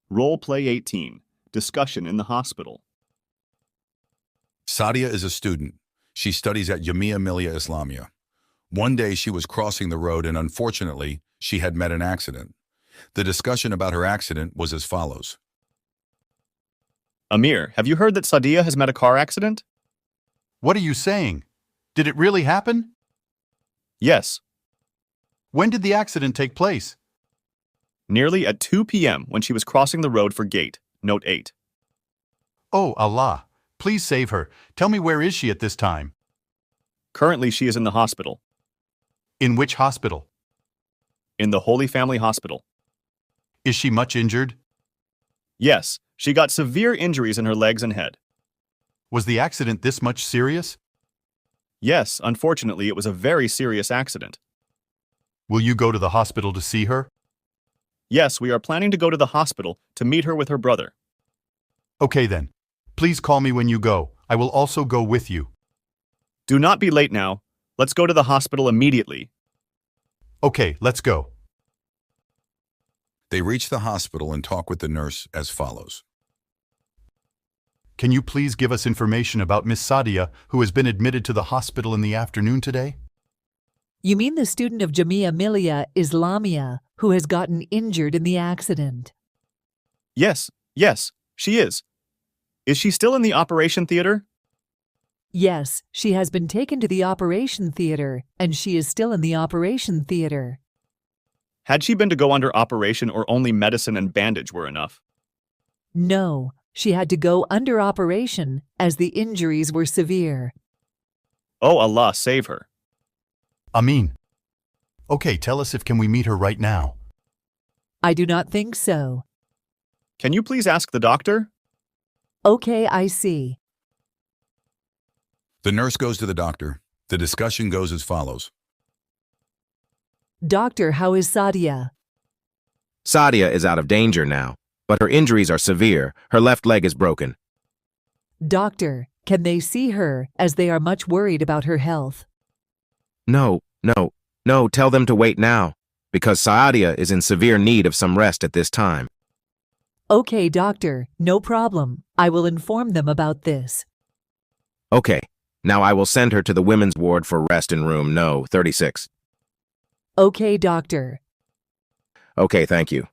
Role play 18. Discussion in the hospital. Sadia is a student. She studies at Jamia Millia Islamia. One day she was crossing the road and unfortunately, she had met an accident. The discussion about her accident was as follows. Amir, have you heard that Sadia has met a car accident? What are you saying? Did it really happen? Yes. When did the accident take place? Nearly at 2 p.m. when she was crossing the road for gate. Note 8. Oh, Allah. Please save her. Tell me, where is she at this time? Currently, she is in the hospital. In which hospital? In the Holy Family Hospital. Is she much injured? Yes, she got severe injuries in her legs and head. Was the accident this much serious? Yes, unfortunately, it was a very serious accident. Will you go to the hospital to see her? Yes, we are planning to go to the hospital to meet her with her brother. Okay then. Please call me when you go. I will also go with you. Do not be late now. Let's go to the hospital immediately. Okay, let's go. They reach the hospital and talk with the nurse as follows. Can you please give us information about Miss Sadia, who has been admitted to the hospital in the afternoon today? You mean the student of Jamia Millia Islamia who has gotten injured in the accident? Yes, she is. Is she still in the operation theater? Yes, she has been taken to the operation theater, and she is still in the operation theater. Had she been to go under operation or only medicine and bandage were enough? No, she had to go under operation as the injuries were severe. Oh, Allah, save her. Ameen. Okay, tell us, can we meet her right now? I do not think so. Can you please ask the doctor? Okay, I see. The nurse goes to the doctor. The discussion goes as follows. Doctor, how is Sadia? Sadia is out of danger now, but her injuries are severe. Her left leg is broken. Doctor, can they see her as they are much worried about her health? No, tell them to wait now, because Sadia is in severe need of some rest at this time. Okay, doctor, no problem. I will inform them about this. Okay, now I will send her to the women's ward for rest in room No. 36. Okay, doctor. Okay, thank you.